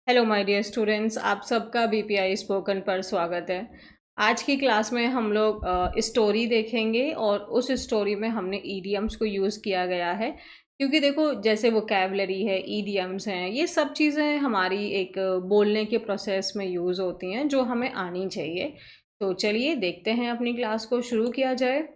Hello my dear students, आप सबका BPI spoken पर स्वागत है। आज की क्लास में हम लोग स्टोरी देखेंगे और उस स्टोरी में हमने ईडियम्स को यूज़ किया गया है, क्योंकि देखो जैसे वोकैबलरी है, ईडियम्स हैं, ये सब चीज़ें हमारी एक बोलने के प्रोसेस में यूज़ होती हैं जो हमें आनी चाहिए। तो चलिए देखते हैं, अपनी क्लास को शुरू किया जाए।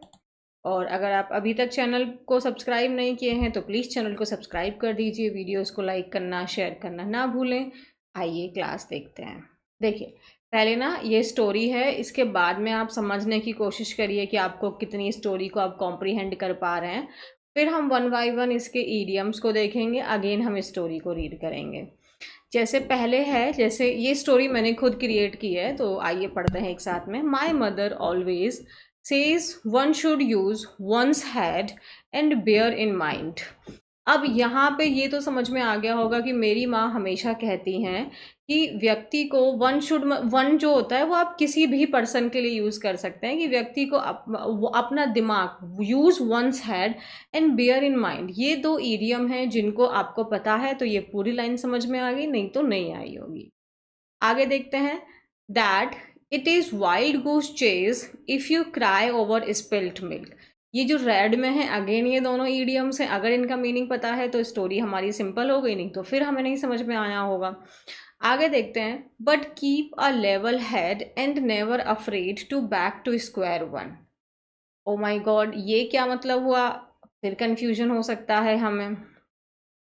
और अगर आप अभी तक चैनल को सब्सक्राइब नहीं किए हैं तो प्लीज़ चैनल को सब्सक्राइब कर दीजिए, वीडियोस को लाइक करना, शेयर करना ना भूलें। आइए क्लास देखते हैं। देखिए, पहले ना ये स्टोरी है, इसके बाद में आप समझने की कोशिश करिए कि आपको कितनी स्टोरी को आप कॉम्प्रीहेंड कर पा रहे हैं। फिर हम वन बाय वन इसके ईडियम्स को देखेंगे, अगेन हम स्टोरी को रीड करेंगे। जैसे पहले है, जैसे ये स्टोरी मैंने खुद क्रिएट की है, तो आइए पढ़ते हैं एक साथ में। My mother always says one should use once head and bear in mind. अब यहाँ पे ये तो समझ में आ गया होगा कि मेरी माँ हमेशा कहती हैं कि व्यक्ति को वन जो होता है वो आप किसी भी पर्सन के लिए यूज़ कर सकते हैं, कि व्यक्ति को वो अपना दिमाग, use once head and bear in mind, ये दो ईडियम हैं जिनको आपको पता है तो ये पूरी लाइन समझ में आ गई, नहीं तो नहीं आई होगी। आगे देखते हैं। That it is wild goose chase if you cry over spilt milk. ये जो रेड में है, अगेन ये दोनों ईडियम्स हैं। अगर इनका मीनिंग पता है तो स्टोरी हमारी सिंपल हो गई, नहीं तो फिर हमें नहीं समझ में आया होगा। आगे देखते हैं। But keep a level head and never afraid to back to square one. Oh my god, ये क्या मतलब हुआ? फिर कंफ्यूजन हो सकता है हमें।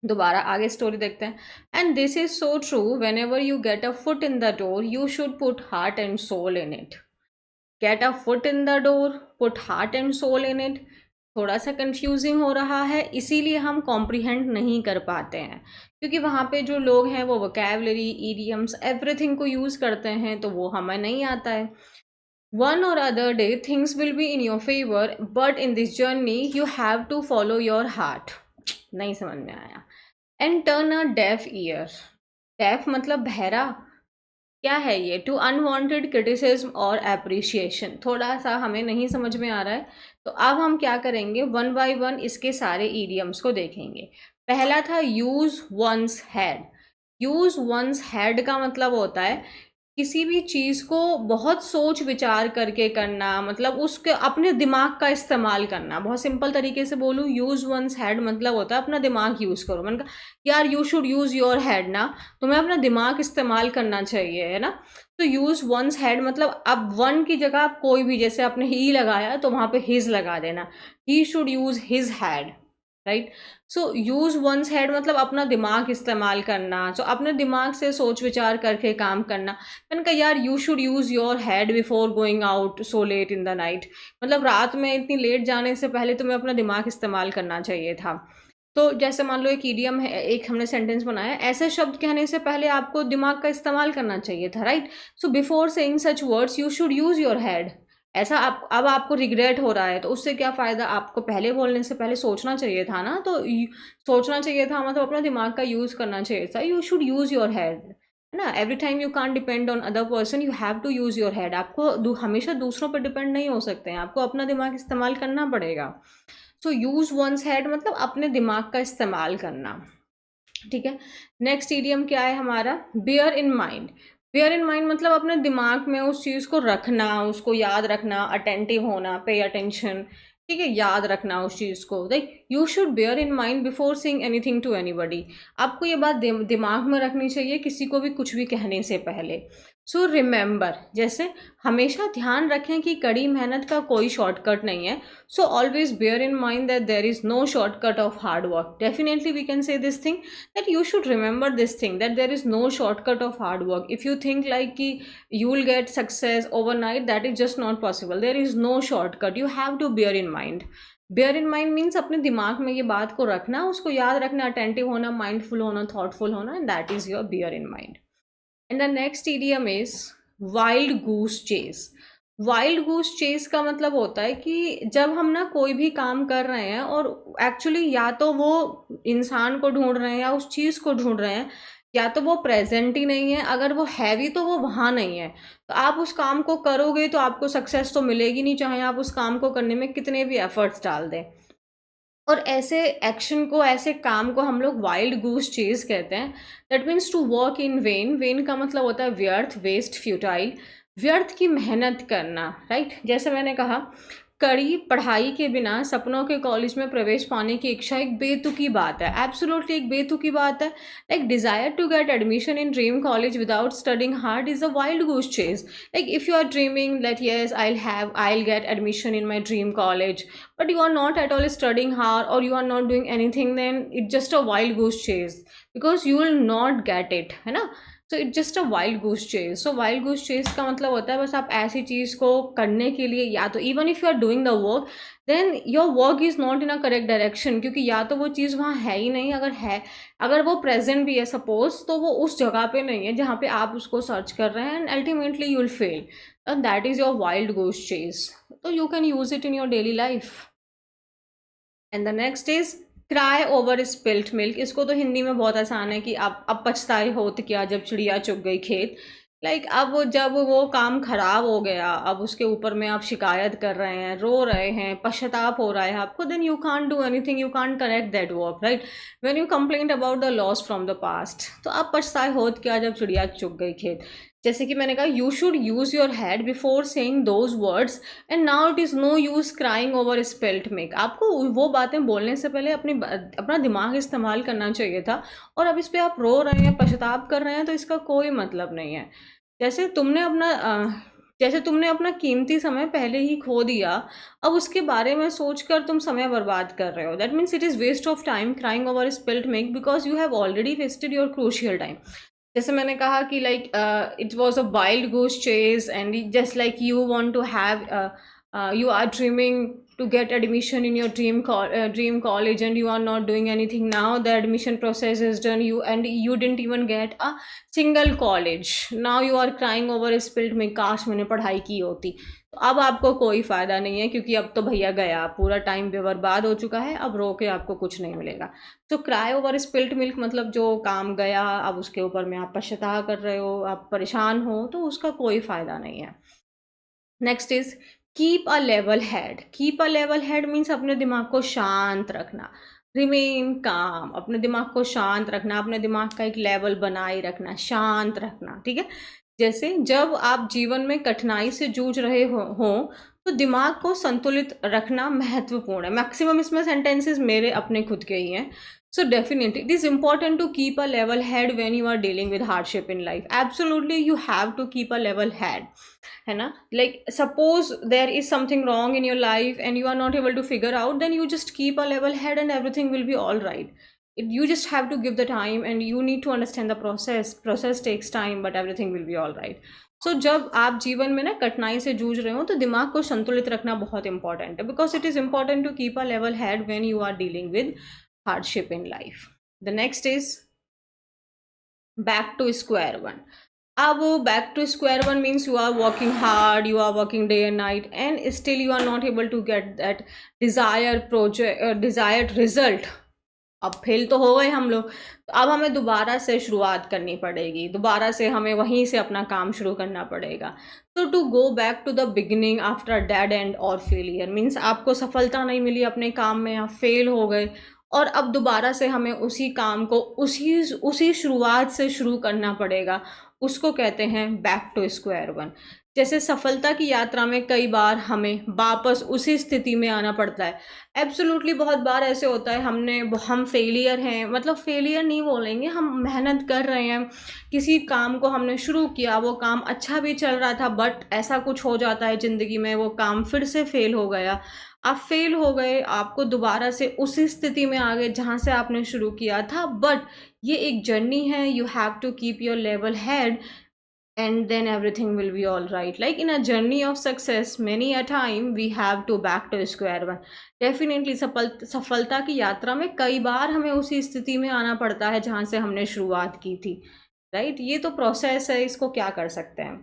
दोबारा आगे स्टोरी देखते हैं। And this is so true, whenever you get a foot in the door you should put heart and soul in it. Get a foot in the door, put heart and soul in it. थोड़ा सा confusing हो रहा है, इसीलिए हम comprehend नहीं कर पाते हैं, क्योंकि वहाँ पे जो लोग हैं वो वोकैबलरी, ईडियम्स, एवरीथिंग को यूज़ करते हैं, तो वो हमें नहीं आता है। वन और other day things will be in your favour, but in this journey you have to follow your heart. नहीं समझ में आया। And turn a deaf ear. Deaf मतलब बहरा। क्या है ये? टू अनवांटेड क्रिटिसिज्म और एप्रिसिएशन। थोड़ा सा हमें नहीं समझ में आ रहा है, तो अब हम क्या करेंगे, वन बाय वन इसके सारे ईडियम्स को देखेंगे। पहला था use once head. Use once head का मतलब होता है किसी भी चीज़ को बहुत सोच विचार करके करना, मतलब उसके अपने दिमाग का इस्तेमाल करना। बहुत सिंपल तरीके से बोलूँ, यूज़ वंस हैड मतलब होता है अपना दिमाग यूज़ करो। मैंने कहा यार you should use your head ना, तुम्हें अपना दिमाग इस्तेमाल करना चाहिए, है ना। तो यूज़ वंस हैड मतलब अब वन की जगह आप कोई भी, जैसे आपने ही लगाया तो वहाँ पे हिज लगा देना, he should use his had, right. So use once head मतलब अपना दिमाग इस्तेमाल करना, जो अपने दिमाग से सोच विचार करके काम करना। मैंने कहा यार you should use your head before going out so let in the night, मतलब रात में इतनी लेट जाने से पहले तुम्हें अपना दिमाग इस्तेमाल करना चाहिए था। तो जैसे मान लो एक ईडियम है, एक हमने सेंटेंस बनाया, ऐसे शब्द कहने से पहले आपको दिमाग का इस्तेमाल करना चाहिए था, right. So before saying such words you should use your head. ऐसा आप अब आपको रिग्रेट हो रहा है तो उससे क्या फ़ायदा? आपको पहले बोलने से पहले सोचना चाहिए था ना, तो सोचना चाहिए था मतलब अपना दिमाग का यूज़ करना चाहिए था। You should use your head, है ना। Every time you can't depend on other person, you have to use your head. आपको हमेशा दूसरों पर डिपेंड नहीं हो सकते हैं, आपको अपना दिमाग इस्तेमाल करना पड़ेगा। सो यूज़ वंस हेड मतलब अपने दिमाग का इस्तेमाल करना, ठीक है। नेक्स्ट ईडियम क्या है हमारा? Bear in mind. Bear in mind मतलब अपने दिमाग में उस चीज़ को रखना, उसको याद रखना, अटेंटिव होना, पे अटेंशन, ठीक है, याद रखना उस चीज़ को। Like you should bear in mind before saying anything to anybody. आपको ये बात दिमाग में रखनी चाहिए किसी को भी कुछ भी कहने से पहले। सो रिमेंबर, जैसे हमेशा ध्यान रखें कि कड़ी मेहनत का कोई शॉर्टकट नहीं है। So always bear in mind that there is no shortcut of hard work. Definitely we can say this thing, that you should remember this thing, that there is no shortcut of hard work. If you think like ki you will get success overnight, that is just not possible. There is no shortcut, you have to bear in mind. bear in mind means अपने दिमाग में ये बात को रखना, उसको याद रखना, attentive होना, mindful होना, thoughtful होना, and that is your bear in mind. And the next idiom is wild goose chase. Wild goose chase का मतलब होता है कि जब हम ना कोई भी काम कर रहे हैं और एक्चुअली या तो वो इंसान को ढूंढ रहे हैं या उस चीज़ को ढूंढ रहे हैं, या तो वो प्रेजेंट ही नहीं है, अगर वो है भी तो वो वहाँ नहीं है, तो आप उस काम को करोगे तो आपको सक्सेस तो मिलेगी नहीं, चाहे आप उस काम को करने में कितने भी एफर्ट्स डाल दें। और ऐसे एक्शन को, ऐसे काम को हम लोग वाइल्ड गूस चेज कहते हैं। That means to work in vain. Vain का मतलब होता है व्यर्थ, वेस्ट, फ्यूटाइल। व्यर्थ की मेहनत करना, राइट। जैसे मैंने कहा, कड़ी पढ़ाई के बिना सपनों के कॉलेज में प्रवेश पाने की इच्छा एक बेतुकी बात है। एब्सोल्युटली एक बेतुकी बात है। Like desire to get admission in dream college without studying hard is a wild goose chase. Like if you are dreaming that yes, I'll get admission in my dream college, but you are not at all studying hard or you are not doing anything, then it's just a wild goose chase, because you will not get it, है ना। So it's just a wild goose chase. So wild goose chase का मतलब होता है बस आप ऐसी चीज़ को करने के लिए, या तो even if you are doing the work, then your work is not in a correct direction, क्योंकि या तो वो चीज़ वहाँ है ही नहीं, अगर है, अगर वो प्रेजेंट भी है सपोज, तो वो उस जगह पे नहीं है जहाँ पे आप उसको सर्च कर रहे हैं, and ultimately you will fail. and that is your wild goose chase. So you can use it in your daily life. And the next is cry over spilt milk. इसको तो हिंदी में बहुत आसान है कि आप अब पछताए होत क्या जब चिड़िया चुग गई खेत। लाइक अब जब वो काम खराब हो गया, अब उसके ऊपर में आप शिकायत कर रहे हैं, रो रहे हैं, पश्चाताप हो रहा है आपको, then you can't do anything, you can't correct that work, right. When you complaint about the loss from the past, तो आप पछताए होत क्या जब चिड़िया चुग गई खेत। जैसे कि मैंने कहा, you should use your head before saying those words, and now it is no use crying over spilt milk. आपको वो बातें बोलने से पहले अपना दिमाग इस्तेमाल करना चाहिए था, और अब इस पर आप रो रहे हैं, पश्चाताप कर रहे हैं, तो इसका कोई मतलब नहीं है। जैसे तुमने अपना जैसे तुमने अपना कीमती समय पहले ही खो दिया, अब उसके बारे में सोचकर तुम समय बर्बाद कर रहे हो। That means it is waste of time crying over spilt milk, because you have already wasted your crucial time. जैसे मैंने कहा कि like it was a wild goose chase, and just like you want to have, you are dreaming to get admission in your dream college, and you are not doing anything. Now the admission process is done, you didn't even get a single college. Now you are crying over spilled milk, काश मैंने पढ़ाई की होती। तो अब आपको कोई फ़ायदा नहीं है, क्योंकि अब तो भैया गया, पूरा टाइम बर्बाद हो चुका है, अब रो के आपको कुछ नहीं मिलेगा। तो क्राई ओवर स्पिल्ट मिल्क मतलब जो काम गया, अब उसके ऊपर में आप पश्चाताप कर रहे हो, आप परेशान हो, तो उसका कोई फ़ायदा नहीं है। Next is keep a level head. Keep a level head means अपने दिमाग को शांत रखना। रिमेन काम, अपने दिमाग को शांत रखना, अपने दिमाग का एक लेवल बनाए रखना, शांत रखना, ठीक है। जैसे जब आप जीवन में कठिनाई से जूझ रहे हो तो दिमाग को संतुलित रखना महत्वपूर्ण है। मैक्सिमम इसमें सेंटेंसेस मेरे अपने खुद के ही हैं। So definitely it is important to keep a level head when you are dealing with hardship in life. Absolutely you have to keep a level head, है ना। Like suppose there is something wrong in your life and you are not able to figure out, then you just keep a level head and everything will be all right. You just have to give the time and you need to understand the process takes time, but everything will be all right. So जब आप जीवन में ना कठिनाई से जूझ रहे हो तो दिमाग को संतुलित रखना बहुत इंपॉर्टेंट है, because it is important to keep a level head when you are dealing with hardship in life. The next is back to square one. अब back to square one means you are working hard, you are working day and night, and still you are not able to get that desired result. अब fail तो हो गए हम लोग, तो अब हमें दोबारा से शुरुआत करनी पड़ेगी, दोबारा से हमें वहीं से अपना काम शुरू करना पड़ेगा। तो to go back to the beginning after dead end और फेलियर मीन्स आपको सफलता नहीं मिली अपने काम में, आप फेल हो गए, और अब दोबारा से हमें उसी काम को उसी शुरुआत से शुरू करना पड़ेगा। उसको कहते हैं बैक टू स्क्वायर वन। जैसे सफलता की यात्रा में कई बार हमें वापस उसी स्थिति में आना पड़ता है। एब्सोल्युटली बहुत बार ऐसे होता है, हम फेलियर हैं, मतलब फेलियर नहीं बोलेंगे, हम मेहनत कर रहे हैं, किसी काम को हमने शुरू किया, वो काम अच्छा भी चल रहा था, बट ऐसा कुछ हो जाता है ज़िंदगी में, वो काम फिर से फेल हो गया, आप फेल हो गए, आपको दोबारा से उसी स्थिति में आ गए जहाँ से आपने शुरू किया था। बट ये एक जर्नी है, you have to keep your level head and then everything will be all right. Like in a journey of success, many a time we have to back to square one. Definitely सफलता की यात्रा में कई बार हमें उसी स्थिति में आना पड़ता है जहाँ से हमने शुरुआत की थी, राइट। ये तो प्रोसेस है, इसको क्या कर सकते हैं।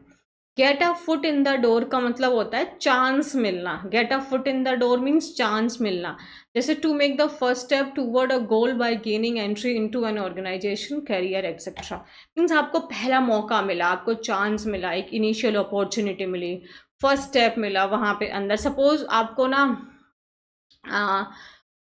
Get a foot in the door का मतलब होता है चांस मिलना। Get a foot in the door means chance मिलना। जैसे to make the first step toward a goal by gaining entry into an organisation, career etcetera. Means आपको पहला मौका मिला, आपको चांस मिला, एक इनिशियल अपॉर्चुनिटी मिली, फर्स्ट स्टेप मिला वहाँ पे अंदर। सपोज आपको ना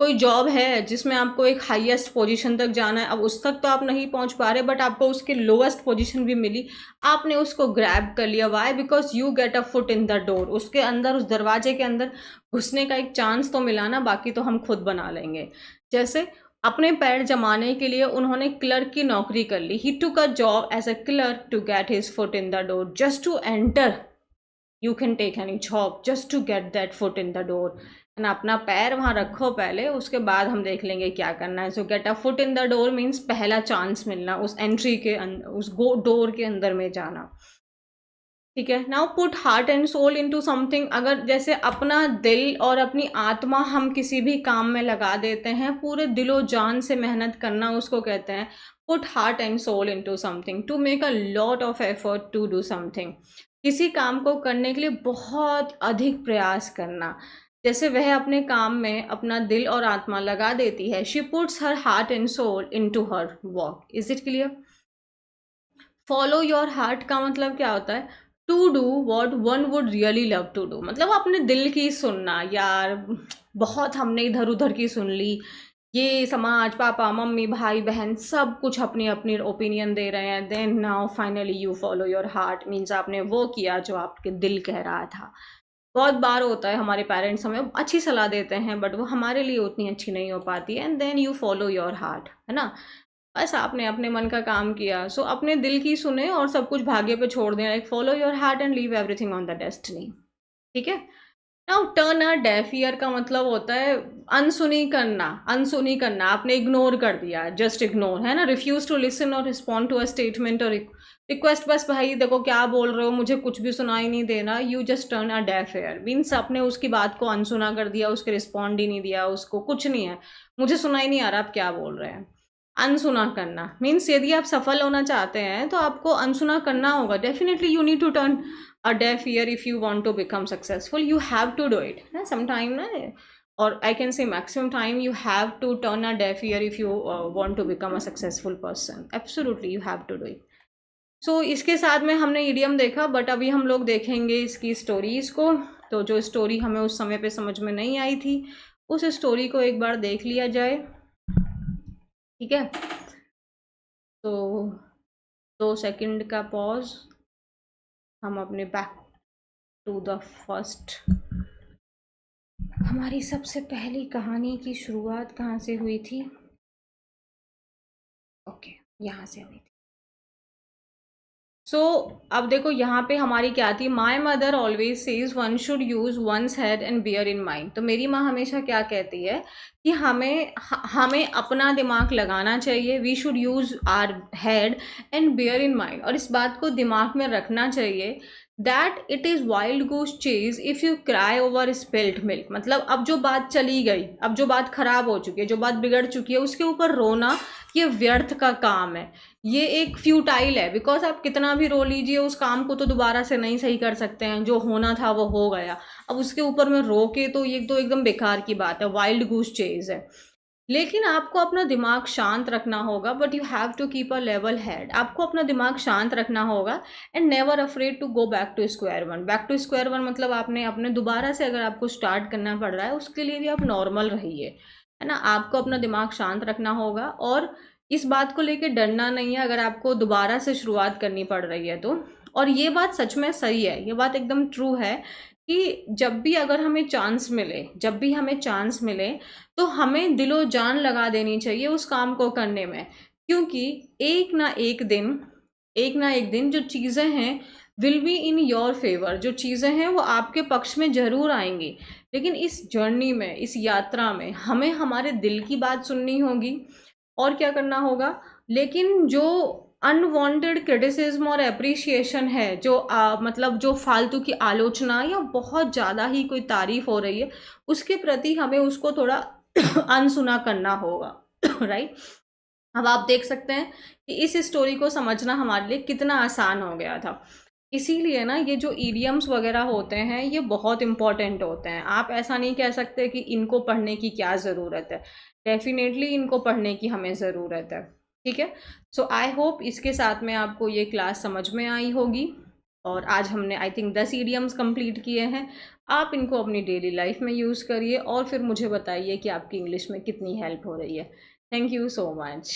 कोई जॉब है जिसमें आपको एक हाईएस्ट पोजीशन तक जाना है, अब उस तक तो आप नहीं पहुंच पा रहे, बट आपको उसके लोएस्ट पोजीशन भी मिली, आपने उसको ग्रैब कर लिया। Why? Because you get a foot in the door, उसके अंदर, उस दरवाजे के अंदर घुसने का एक चांस तो मिला ना, बाकी तो हम खुद बना लेंगे। जैसे अपने पैर जमाने के लिए उन्होंने क्लर्क की नौकरी कर ली। He took a job as a clerk to get his foot in the door, just to enter. You can take any job just to get that foot in the door, and अपना पैर वहाँ रखो पहले, उसके बाद हम देख लेंगे क्या करना है। सो gate a foot in the door means पहला चांस मिलना, उस एंट्री के अंदर, उस डोर के अंदर में जाना। ठीक है। Now put heart and soul into something, अगर जैसे अपना दिल और अपनी आत्मा हम किसी भी काम में लगा देते हैं, पूरे दिलो जान से मेहनत करना, उसको कहते हैं put heart and soul into something, to make a lot of effort to do something. किसी काम को करने के लिए बहुत अधिक प्रयास करना, जैसे वह अपने काम में अपना दिल और आत्मा लगा देती है। She puts her heart and soul into her work. Is it clear? Follow your heart का मतलब क्या होता है? To do what one would really love to do, मतलब अपने दिल की सुनना। यार बहुत हमने इधर उधर की सुन ली, ये समाज, पापा मम्मी भाई बहन सब कुछ अपनी अपनी ओपिनियन दे रहे हैं, then now finally you follow your heart, means आपने वो किया जो आपके दिल कह रहा था। बहुत बार होता है हमारे पेरेंट्स हमें अच्छी सलाह देते हैं, बट वो हमारे लिए उतनी अच्छी नहीं हो पाती है, and then you follow your heart, है ना। बस आपने अपने मन का काम किया, सो अपने दिल की सुने और सब कुछ भाग्य पे छोड़ दें, like follow your heart and leave everything on the destiny. ठीक है। Now turn a deaf year का मतलब होता है अनसुनी करना। अनसुनी करना, आपने इग्नोर कर दिया, जस्ट इग्नोर, है ना। रिफ्यूज टू लिसन और रिस्पॉन्ड टू अ स्टेटमेंट और रिक्वेस्ट, बस भाई देखो क्या बोल रहे हो, मुझे कुछ भी सुनाई नहीं देना, you just turn a deaf year, means आपने उसकी बात को अनसुना कर दिया, उसके रिस्पॉन्ड ही नहीं दिया, उसको कुछ नहीं है, मुझे सुनाई नहीं आ रहा आप क्या बोल रहे हैं। अनसुना करना मीन्स यदि आप सफल होना चाहते हैं तो आपको अनसुना करना होगा। Definitely you need to turn a deaf ear if you want to become successful. You have to do it na sometime na, or I can say maximum time you have to turn a deaf ear if you want to become a successful person. Absolutely you have to do it. So इसके साथ में हमने idiom देखा, but अभी हम लोग देखेंगे इसकी स्टोरीज को। तो जो स्टोरी हमें उस समय पे समझ में नहीं आई थी, उस स्टोरी को एक बार देख लिया जाए। ठीक है। तो 2 सेकंड का पॉज, हम अपने बैक टू द फर्स्ट, हमारी सबसे पहली कहानी की शुरुआत कहाँ से हुई थी? ओके, यहाँ से हुई थी। सो अब देखो यहाँ पे हमारी क्या थी, my mother always says one should use once head and bear in mind. तो मेरी माँ हमेशा क्या कहती है कि हमें अपना दिमाग लगाना चाहिए, we should use our head and bear in mind, और इस बात को दिमाग में रखना चाहिए that it is wild goose chase if you cry over spilled milk. मतलब अब जो बात चली गई, अब जो बात खराब हो चुकी है, जो बात बिगड़ चुकी है, उसके ऊपर रोना ये व्यर्थ का काम है, ये एक फ्यूटाइल है। बिकॉज आप कितना भी रो लीजिए, उस काम को तो दोबारा से नहीं सही कर सकते हैं, जो होना था वो हो गया, अब उसके ऊपर में रो के तो ये तो एकदम बेकार की बात है, वाइल्ड गूस चेज है। लेकिन आपको अपना दिमाग शांत रखना होगा, but you have to keep a level head. आपको अपना दिमाग शांत रखना होगा, and never afraid to go back to square one. Back to square one मतलब आपने अपने दोबारा से अगर आपको स्टार्ट करना पड़ रहा है, उसके लिए भी आप नॉर्मल रहिए, है ना। आपको अपना दिमाग शांत रखना होगा, और इस बात को लेके डरना नहीं है अगर आपको दोबारा से शुरुआत करनी पड़ रही है तो। और ये बात सच में सही है, ये बात एकदम ट्रू है कि जब भी अगर हमें चांस मिले, जब भी हमें चांस मिले, तो हमें दिलो जान लगा देनी चाहिए उस काम को करने में, क्योंकि एक ना एक दिन, एक ना एक दिन जो चीज़ें हैं will be in your favour. जो चीज़ें हैं वो आपके पक्ष में ज़रूर आएंगी, लेकिन इस जर्नी में, इस यात्रा में हमें हमारे दिल की बात सुननी होगी, और क्या करना होगा। लेकिन जो अनवांटेड क्रिटिसिज्म और अप्रिसिएशन है, जो मतलब जो फालतू की आलोचना या बहुत ज़्यादा ही कोई तारीफ हो रही है, उसके प्रति हमें उसको थोड़ा अनसुना करना होगा। राइट। अब आप देख सकते हैं कि इस स्टोरी को समझना हमारे लिए कितना आसान हो गया था। इसीलिए ना ये जो ईडियम्स वगैरह होते हैं ये बहुत इंपॉर्टेंट होते हैं। आप ऐसा नहीं कह सकते कि इनको पढ़ने की क्या ज़रूरत है, डेफिनेटली इनको पढ़ने की हमें ज़रूरत है। ठीक है। सो आई होप इसके साथ में आपको ये क्लास समझ में आई होगी। और आज हमने आई थिंक 10 ईडियम्स कंप्लीट किए हैं। आप इनको अपनी डेली लाइफ में यूज़ करिए और फिर मुझे बताइए कि आपकी इंग्लिश में कितनी हेल्प हो रही है। Thank you so much.